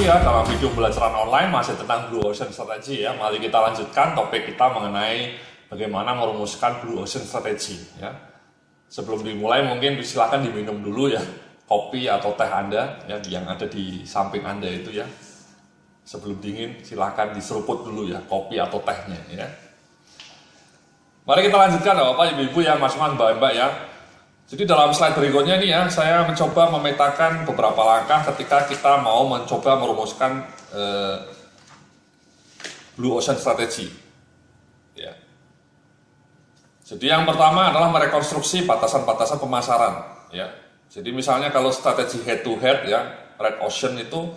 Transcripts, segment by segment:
lagi ya dalam video pembelajaran online masih tentang Blue Ocean Strategy ya. Mari kita lanjutkan topik kita mengenai bagaimana merumuskan Blue Ocean Strategy ya. Sebelum dimulai mungkin silakan diminum dulu ya kopi atau teh Anda ya yang ada di samping Anda itu ya. Sebelum dingin silakan diseruput dulu ya kopi atau tehnya ya. Mari kita lanjutkan Bapak Ibu ya, Mas Mbak ya. Jadi dalam slide berikutnya nih ya, saya mencoba memetakan beberapa langkah ketika kita mau mencoba merumuskan Blue Ocean Strategy. Ya. Jadi yang pertama adalah merekonstruksi batasan-batasan pemasaran. Ya. Jadi misalnya kalau strategi head to head ya, Red Ocean itu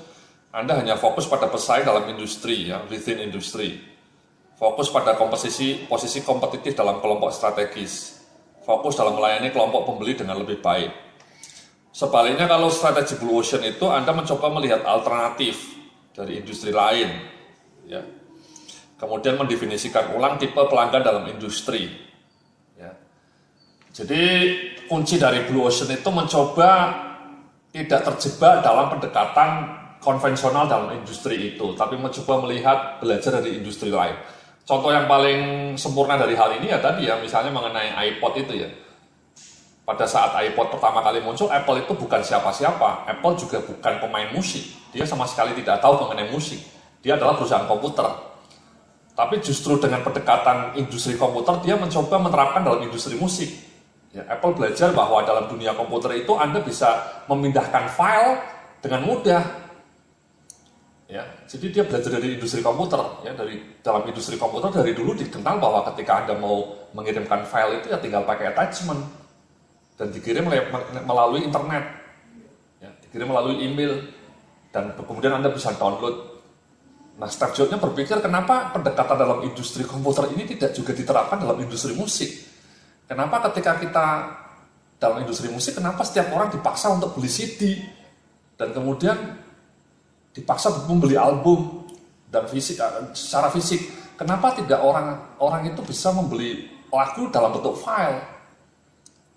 Anda hanya fokus pada pesaing dalam industri ya, within industry. Fokus pada posisi kompetitif dalam kelompok strategis. Fokus dalam melayani kelompok pembeli dengan lebih baik. Sebaliknya kalau strategi Blue Ocean itu Anda mencoba melihat alternatif dari industri lain, ya. Kemudian mendefinisikan ulang tipe pelanggan dalam industri. Ya. Jadi kunci dari Blue Ocean itu mencoba tidak terjebak dalam pendekatan konvensional dalam industri itu, tapi mencoba melihat belajar dari industri lain. Contoh yang paling sempurna dari hal ini ya tadi ya, misalnya mengenai iPod itu ya. Pada saat iPod pertama kali muncul, Apple itu bukan siapa-siapa. Apple juga bukan pemain musik. Dia sama sekali tidak tahu mengenai musik. Dia adalah perusahaan komputer. Tapi justru dengan pendekatan industri komputer, dia mencoba menerapkan dalam industri musik. Ya, Apple belajar bahwa dalam dunia komputer itu Anda bisa memindahkan file dengan mudah. Ya, jadi dia belajar dari industri komputer ya, dari dalam industri komputer dari dulu dikenal bahwa ketika Anda mau mengirimkan file itu ya tinggal pakai attachment dan dikirim melalui internet. Ya, dikirim melalui email dan kemudian Anda bisa download. Nah, Steve Jobs-nya berpikir kenapa pendekatan dalam industri komputer ini tidak juga diterapkan dalam industri musik? Kenapa ketika kita dalam industri musik kenapa setiap orang dipaksa untuk beli CD dan kemudian dipaksa membeli album dan secara fisik. Kenapa tidak orang itu bisa membeli lagu dalam bentuk file?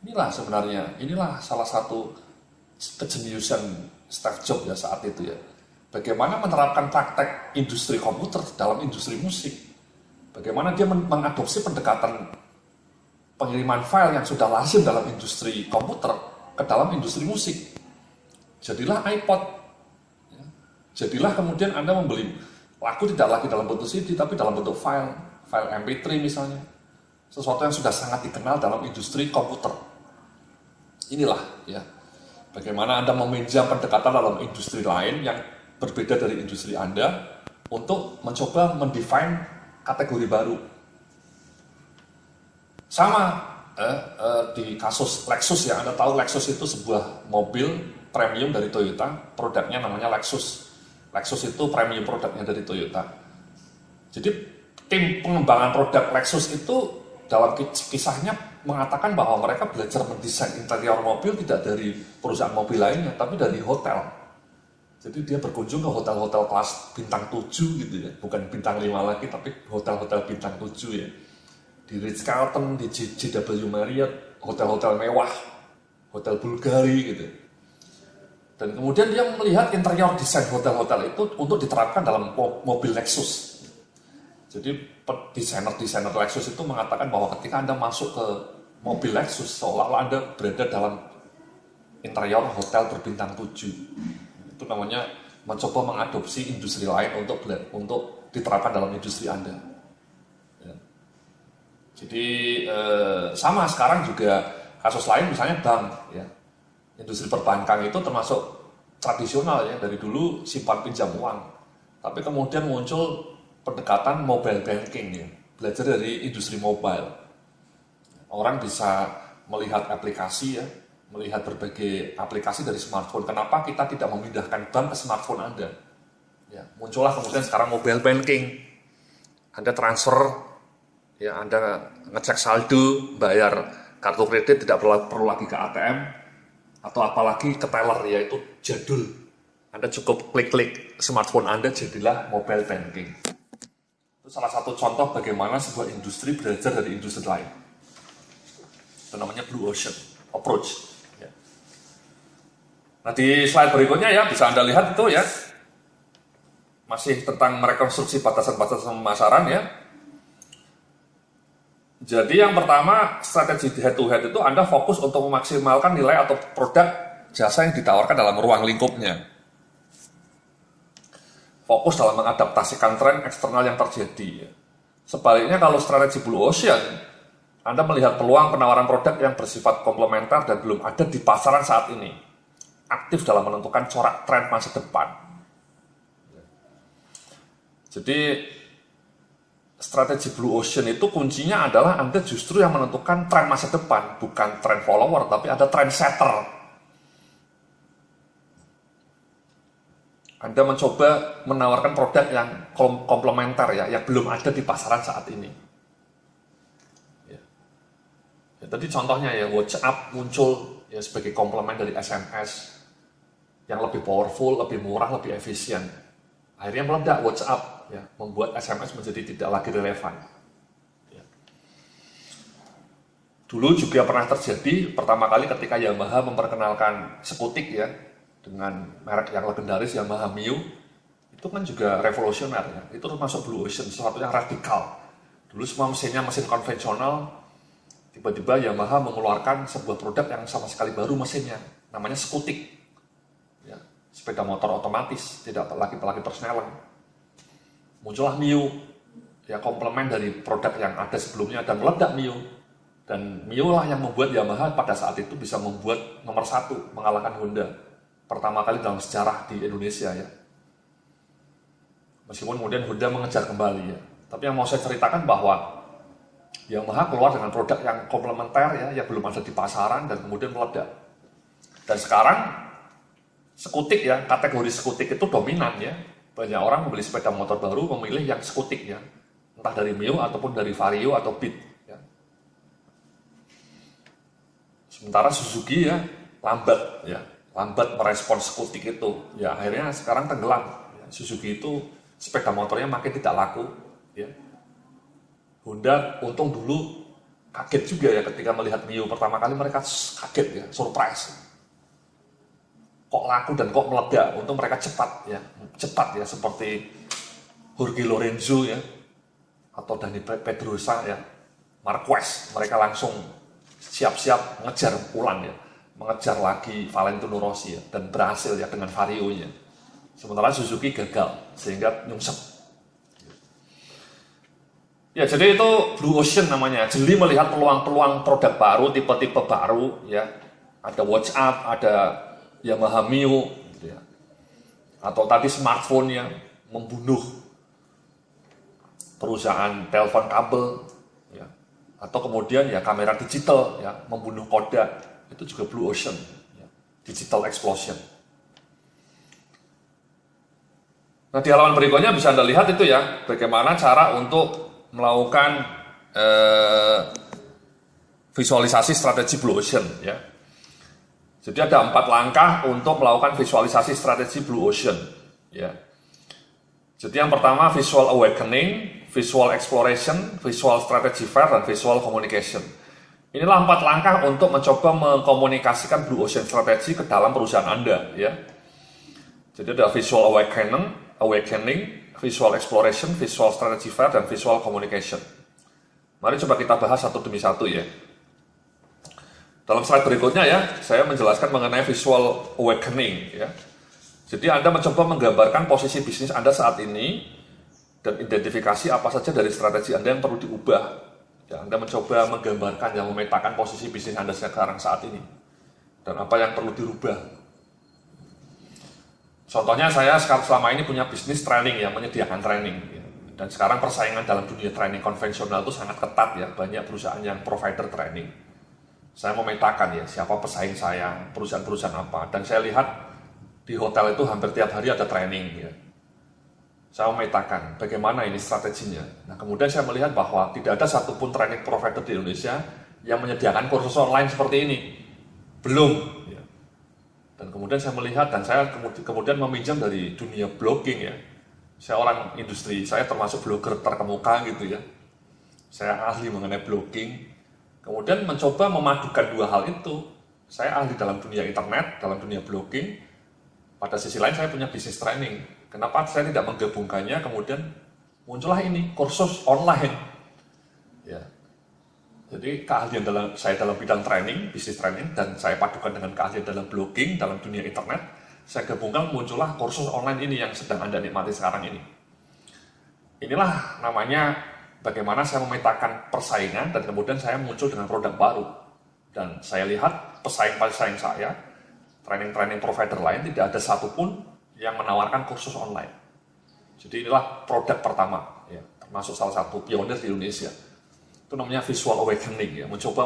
Inilah salah satu kejeniusan Steve Jobs ya saat itu ya. Bagaimana menerapkan praktek industri komputer dalam industri musik? Bagaimana dia mengadopsi pendekatan pengiriman file yang sudah lazim dalam industri komputer ke dalam industri musik. Jadilah iPod. Jadilah kemudian Anda membeli lagu tidak lagi dalam bentuk CD, tapi dalam bentuk file MP3 misalnya. Sesuatu yang sudah sangat dikenal dalam industri komputer. Inilah ya, bagaimana Anda meminjam pendekatan dalam industri lain yang berbeda dari industri Anda untuk mencoba mendefine kategori baru. Sama di kasus Lexus ya, Anda tahu Lexus itu sebuah mobil premium dari Toyota, produknya namanya Lexus. Lexus itu premium produknya dari Toyota. Jadi tim pengembangan produk Lexus itu dalam kisahnya mengatakan bahwa mereka belajar mendesain interior mobil tidak dari perusahaan mobil lainnya, tapi dari hotel. Jadi dia berkunjung ke hotel-hotel kelas bintang 7 gitu ya, bukan bintang 5 lagi, tapi hotel-hotel bintang 7 ya. Di Ritz-Carlton, di JW Marriott, hotel-hotel mewah, hotel Bulgari gitu. Dan kemudian dia melihat interior desain hotel-hotel itu untuk diterapkan dalam mobil Lexus. Jadi desainer Lexus itu mengatakan bahwa ketika Anda masuk ke mobil Lexus, seolah-olah Anda berada dalam interior hotel berbintang 7. Itu namanya mencoba mengadopsi industri lain untuk diterapkan dalam industri Anda. Ya. Jadi sama sekarang juga kasus lain misalnya bank ya. Industri perbankan itu termasuk tradisional ya, dari dulu simpan pinjam uang. Tapi kemudian muncul pendekatan mobile banking ya, belajar dari industri mobile. Orang bisa melihat aplikasi ya, melihat berbagai aplikasi dari smartphone. Kenapa kita tidak memindahkan bank ke smartphone Anda? Ya, muncullah kemudian sekarang mobile banking. Anda transfer, ya Anda ngecek saldo, bayar kartu kredit tidak perlu lagi ke ATM. Atau apalagi ke teller, yaitu jadul. Anda cukup klik-klik smartphone Anda, jadilah mobile banking. Itu salah satu contoh bagaimana sebuah industri belajar dari industri lain. Itu namanya Blue Ocean Approach. Ya. Nah di slide berikutnya ya, bisa Anda lihat itu ya. masih tentang merekonstruksi batasan-batasan pemasaran ya. Jadi yang pertama, strategi head to head itu Anda fokus untuk memaksimalkan nilai atau produk jasa yang ditawarkan dalam ruang lingkupnya. Fokus dalam mengadaptasikan tren eksternal yang terjadi. Sebaliknya kalau strategi Blue Ocean, Anda melihat peluang penawaran produk yang bersifat komplementer dan belum ada di pasaran saat ini. Aktif dalam menentukan corak tren masa depan. Jadi strategi Blue Ocean itu kuncinya adalah Anda justru yang menentukan tren masa depan, bukan tren follower, tapi ada trend setter. Anda mencoba menawarkan produk yang komplementer ya, yang belum ada di pasaran saat ini. Ya, tadi contohnya ya, WhatsApp muncul ya sebagai komplement dari SMS yang lebih powerful, lebih murah, lebih efisien. Akhirnya meledak WhatsApp, ya, membuat SMS menjadi tidak lagi relevan. Ya. Dulu juga pernah terjadi pertama kali ketika Yamaha memperkenalkan skutik ya dengan merek yang legendaris Yamaha Mio, itu kan juga revolusioner ya. Itu termasuk Blue Ocean, sesuatu yang radikal. Dulu semua mesinnya mesin konvensional, tiba-tiba Yamaha mengeluarkan sebuah produk yang sama sekali baru mesinnya, namanya skutik. Ya, sepeda motor otomatis, tidak lagi persneling. Muncullah Mio, ya komplement dari produk yang ada sebelumnya dan meledak Mio. Dan Mio lah yang membuat Yamaha pada saat itu bisa membuat nomor 1, mengalahkan Honda. Pertama kali dalam sejarah di Indonesia ya. Meskipun kemudian Honda mengejar kembali ya. Tapi yang mau saya ceritakan bahwa Yamaha keluar dengan produk yang komplementer ya, yang belum ada di pasaran dan kemudian meledak. Dan sekarang skutik ya, kategori skutik itu dominan ya. Banyak orang membeli sepeda motor baru memilih yang skutik ya, entah dari Mio ataupun dari Vario atau Beat. Ya. Sementara Suzuki ya lambat merespons skutik itu. Ya akhirnya sekarang tenggelam. Ya, Suzuki itu sepeda motornya makin tidak laku. Ya. Honda untung dulu kaget juga ya ketika melihat Mio pertama kali, mereka kaget ya, surprise. Kok laku dan kok meledak, untung mereka cepat ya seperti Jorge Lorenzo ya atau Dani Pedrosa ya, Marquez, mereka langsung siap-siap mengejar ulang ya, mengejar lagi Valentino Rossi ya, dan berhasil ya dengan Vario-nya. Sementara Suzuki gagal sehingga nyungsep. Ya, jadi itu Blue Ocean namanya, jeli melihat peluang-peluang produk baru, tipe-tipe baru ya. Ada WhatsApp, ada Yamaha Mio gitu ya. Atau tadi smartphone yang membunuh perusahaan telepon kabel ya. Atau kemudian ya kamera digital ya, membunuh Kodak, itu juga Blue Ocean ya. Digital explosion. Nah, di halaman berikutnya bisa Anda lihat itu ya, bagaimana cara untuk melakukan visualisasi strategi Blue Ocean ya. Jadi ada 4 langkah untuk melakukan visualisasi strategi Blue Ocean ya. Jadi yang pertama visual awakening, visual exploration, visual strategy fair, dan visual communication. Inilah 4 langkah untuk mencoba mengkomunikasikan Blue Ocean strategi ke dalam perusahaan Anda ya. Jadi ada visual awakening, visual exploration, visual strategy fair, dan visual communication. Mari coba kita bahas satu demi satu ya. Dalam slide berikutnya ya, saya menjelaskan mengenai visual awakening ya. Jadi Anda mencoba menggambarkan posisi bisnis Anda saat ini dan identifikasi apa saja dari strategi Anda yang perlu diubah. Ya, Anda mencoba menggambarkan dan memetakan posisi bisnis Anda sekarang saat ini dan apa yang perlu dirubah. Contohnya saya selama ini punya bisnis training yang menyediakan training ya. Dan sekarang persaingan dalam dunia training konvensional itu sangat ketat ya, banyak perusahaan yang provider training. Saya memetakan ya siapa pesaing saya, perusahaan-perusahaan apa, dan saya lihat di hotel itu hampir tiap hari ada training ya. Saya memetakan bagaimana ini strateginya. Nah, kemudian saya melihat bahwa tidak ada satupun training provider di Indonesia yang menyediakan kursus online seperti ini. Belum ya. Dan kemudian saya melihat dan saya kemudian meminjam dari dunia blogging ya. Saya orang industri, saya termasuk blogger terkemuka gitu ya. Saya ahli mengenai blogging. Kemudian mencoba memadukan 2 hal itu. Saya ahli dalam dunia internet, dalam dunia blogging. Pada sisi lain saya punya bisnis training. Kenapa saya tidak menggabungkannya, kemudian muncullah ini, kursus online. Ya. Jadi keahlian saya dalam bidang training, bisnis training, dan saya padukan dengan keahlian dalam blogging, dalam dunia internet, saya gabungkan muncullah kursus online ini yang sedang Anda nikmati sekarang ini. Inilah namanya bagaimana saya memetakan persaingan dan kemudian saya muncul dengan produk baru. Dan saya lihat pesaing-pesaing saya, training-training provider lain, tidak ada satupun yang menawarkan kursus online. Jadi inilah produk pertama, ya, termasuk salah satu pionir di Indonesia. Itu namanya Visual Awakening, ya, mencoba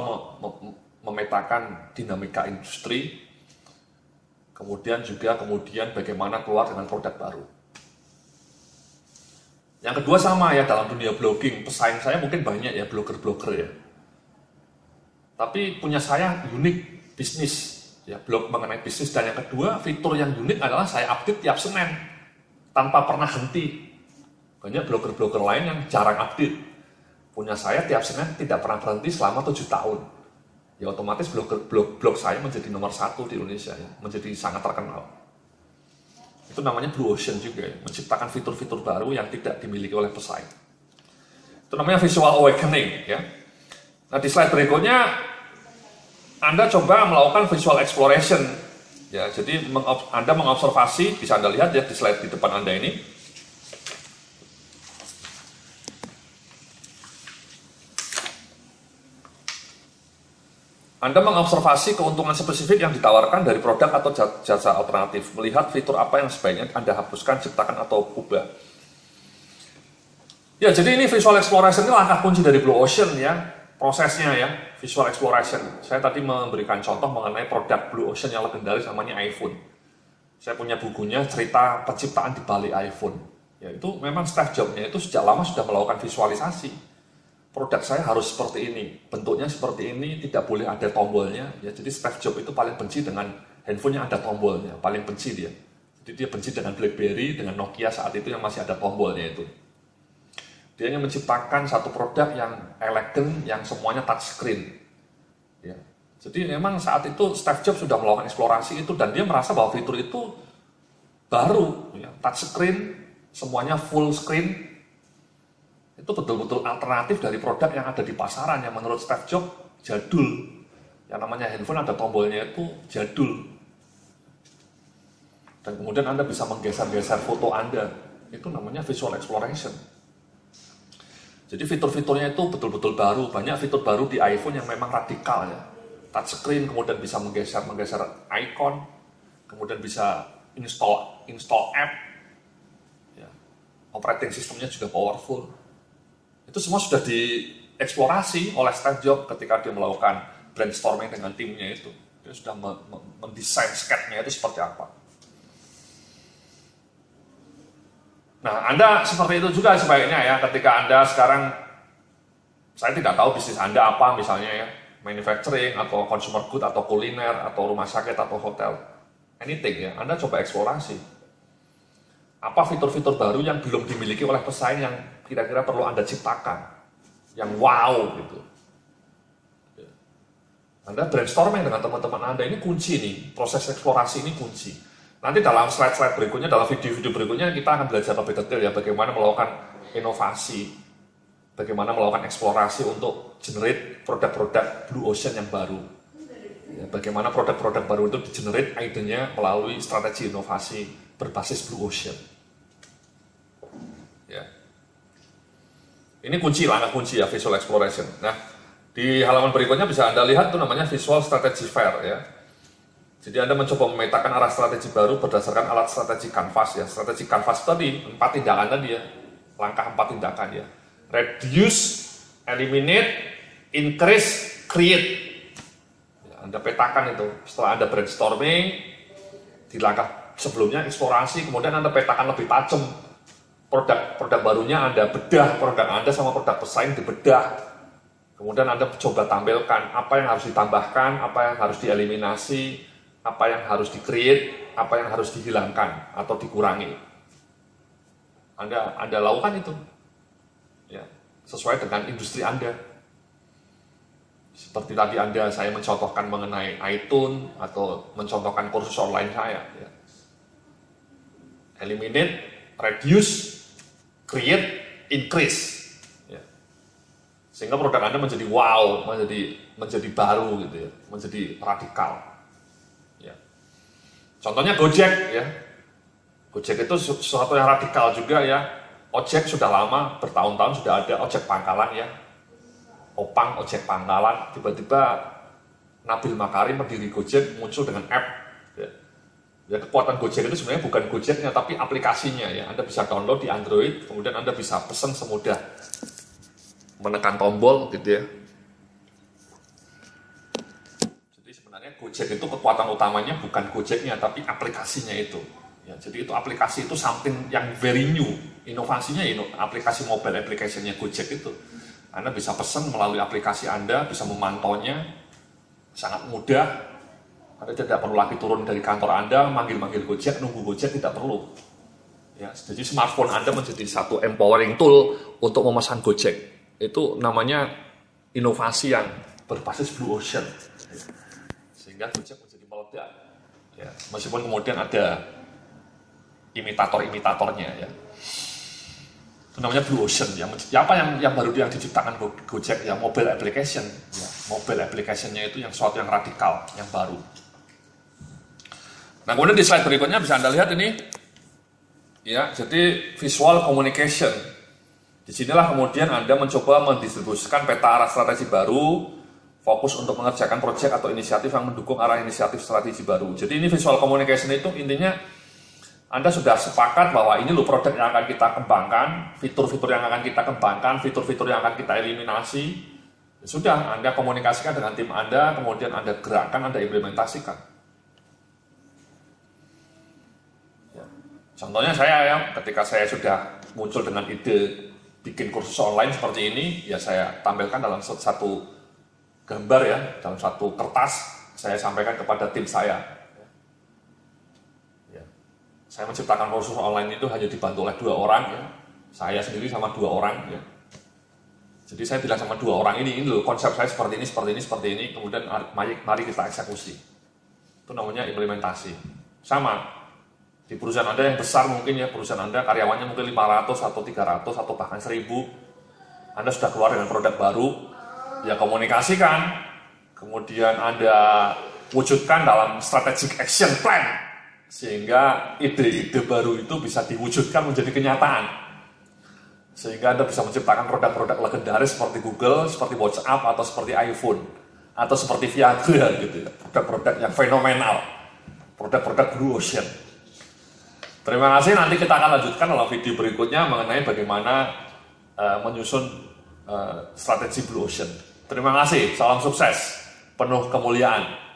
memetakan dinamika industri, kemudian bagaimana keluar dengan produk baru. Yang kedua sama ya, dalam dunia blogging, pesaing saya mungkin banyak ya, blogger-blogger ya. Tapi punya saya unik bisnis, ya, blog mengenai bisnis. Dan yang kedua, fitur yang unik adalah saya update tiap Senin, tanpa pernah henti. Banyak blogger-blogger lain yang jarang update. Punya saya tiap Senin tidak pernah berhenti selama 7 tahun. Ya otomatis blog saya menjadi nomor 1 di Indonesia, ya, menjadi sangat terkenal. Itu namanya Blue Ocean juga, ya, menciptakan fitur-fitur baru yang tidak dimiliki oleh pesaing. Itu namanya Visual Awakening. Ya. Nah di slide berikutnya, Anda coba melakukan visual exploration. Ya, jadi Anda mengobservasi, bisa Anda lihat ya di slide di depan Anda ini. Anda mengobservasi keuntungan spesifik yang ditawarkan dari produk atau jasa alternatif, melihat fitur apa yang sebaiknya Anda hapuskan, ciptakan, atau ubah. Ya, jadi ini visual exploration ini langkah kunci dari Blue Ocean ya, prosesnya ya, visual exploration. Saya tadi memberikan contoh mengenai produk Blue Ocean yang legendaris namanya iPhone. Saya punya bukunya, cerita penciptaan di balik iPhone. Ya, itu memang Steve Jobs-nya itu sejak lama sudah melakukan visualisasi. Produk saya harus seperti ini, bentuknya seperti ini, tidak boleh ada tombolnya. Ya, jadi Steve Jobs itu paling benci dengan handphone yang ada tombolnya, paling benci dia. Jadi dia benci dengan BlackBerry, dengan Nokia saat itu yang masih ada tombolnya itu. Dia ingin menciptakan satu produk yang elegan, yang semuanya touchscreen. Ya. Jadi memang saat itu Steve Jobs sudah melakukan eksplorasi itu dan dia merasa bahwa fitur itu baru, ya, touchscreen, semuanya full screen. Itu betul-betul alternatif dari produk yang ada di pasaran yang menurut Steve Jobs jadul. Yang namanya handphone ada tombolnya itu jadul. Dan kemudian Anda bisa menggeser-geser foto Anda. Itu namanya visual exploration. Jadi fitur-fiturnya itu betul-betul baru. Banyak fitur baru di iPhone yang memang radikal ya. Touchscreen, kemudian bisa menggeser icon, kemudian bisa install app. Ya. Operating sistemnya juga powerful. Itu semua sudah dieksplorasi oleh Steve Jobs ketika dia melakukan brainstorming dengan timnya itu. Dia sudah mendesain sketch-nya itu seperti apa. Nah, Anda seperti itu juga sebaiknya ya, ketika Anda sekarang, saya tidak tahu bisnis Anda apa misalnya ya, manufacturing, atau consumer good, atau kuliner, atau rumah sakit, atau hotel, anything ya, Anda coba eksplorasi. Apa fitur-fitur baru yang belum dimiliki oleh pesaing yang kira-kira perlu Anda ciptakan, yang wow gitu. Anda brainstorming dengan teman-teman Anda, ini kunci nih, proses eksplorasi ini kunci. Nanti dalam slide-slide berikutnya, dalam video-video berikutnya kita akan belajar lebih detail ya, bagaimana melakukan inovasi, bagaimana melakukan eksplorasi untuk generate produk-produk Blue Ocean yang baru. Ya, bagaimana produk-produk baru itu di-generate idenya melalui strategi inovasi berbasis Blue Ocean. Ya. Ini kunci, langkah kunci ya, visual exploration. Nah, di halaman berikutnya bisa Anda lihat itu namanya Visual Strategy Fair ya. Jadi Anda mencoba memetakan arah strategi baru berdasarkan alat strategi Canvas ya. Strategi Canvas tadi 4 tindakan tadi ya. Langkah 4 tindakan ya. Reduce, eliminate, increase, create. Ya, Anda petakan itu. Setelah Anda brainstorming, di langkah sebelumnya eksplorasi, kemudian Anda petakan lebih tajam. Produk barunya Anda bedah, produk Anda sama produk pesaing dibedah. Kemudian Anda coba tampilkan apa yang harus ditambahkan, apa yang harus dieliminasi, apa yang harus di-create, apa yang harus dihilangkan atau dikurangi. Anda lakukan itu, ya, sesuai dengan industri Anda. Seperti tadi saya mencontohkan mengenai iTunes atau mencontohkan kursus online saya. Ya. Eliminate, reduce, create, increase. Ya. Sehingga produk Anda menjadi wow, menjadi baru gitu ya, menjadi radikal. Ya. Contohnya Gojek ya. Gojek itu sesuatu yang radikal juga ya. Ojek sudah lama, bertahun-tahun sudah ada ojek pangkalan ya. Opang ojek pangkalan, tiba-tiba Nabil Makarim pendiri Gojek muncul dengan app. Ya, kekuatan Gojek itu sebenarnya bukan Gojeknya, tapi aplikasinya ya. Anda bisa download di Android, kemudian Anda bisa pesan semudah menekan tombol gitu ya. Jadi sebenarnya Gojek itu kekuatan utamanya bukan Gojeknya, tapi aplikasinya itu. Ya, jadi itu aplikasi itu something yang very new. Inovasinya aplikasi mobile application-nya Gojek itu. Anda bisa pesan melalui aplikasi Anda, bisa memantaunya, sangat mudah. Anda tidak perlu lagi turun dari kantor Anda, manggil-manggil Gojek, nunggu Gojek, tidak perlu. Ya, jadi smartphone Anda menjadi satu empowering tool untuk memesan Gojek. Itu namanya inovasi yang berbasis Blue Ocean. Sehingga Gojek menjadi meledak. Ya, meskipun kemudian ada imitator-imitatornya ya. Itu namanya Blue Ocean ya. Apa yang baru yang diciptakan Gojek ya, mobile application ya. Mobile application-nya itu yang sesuatu yang radikal, yang baru. Nah, kemudian di slide berikutnya bisa Anda lihat ini ya, jadi visual communication. Disinilah kemudian Anda mencoba mendistribusikan peta arah strategi baru, fokus untuk mengerjakan proyek atau inisiatif yang mendukung arah inisiatif strategi baru. Jadi ini visual communication itu intinya Anda sudah sepakat bahwa ini loh produk yang akan kita kembangkan, fitur-fitur yang akan kita kembangkan, fitur-fitur yang akan kita eliminasi. Ya sudah, Anda komunikasikan dengan tim Anda, kemudian Anda gerakkan, Anda implementasikan. Ya. Contohnya saya ya, ketika saya sudah muncul dengan ide bikin kursus online seperti ini, ya saya tampilkan dalam satu gambar ya, dalam satu kertas, saya sampaikan kepada tim saya. Saya menciptakan kursus online itu hanya dibantu oleh 2 orang ya. Saya sendiri sama 2 orang ya. Jadi saya bilang sama 2 orang ini loh konsep saya seperti ini, kemudian mari kita eksekusi. Itu namanya implementasi. Sama di perusahaan Anda yang besar mungkin ya, perusahaan Anda karyawannya mungkin 500 atau 300 atau bahkan 1000. Anda sudah keluar dengan produk baru, ya komunikasikan. Kemudian Anda wujudkan dalam strategic action plan. Sehingga ide-ide baru itu bisa diwujudkan menjadi kenyataan. Sehingga Anda bisa menciptakan produk-produk legendaris seperti Google, seperti WhatsApp, atau seperti iPhone, atau seperti Viagra gitu. Produk-produk yang fenomenal. Produk-produk Blue Ocean. Terima kasih, nanti kita akan lanjutkan dalam video berikutnya mengenai bagaimana menyusun strategi Blue Ocean. Terima kasih, salam sukses, penuh kemuliaan.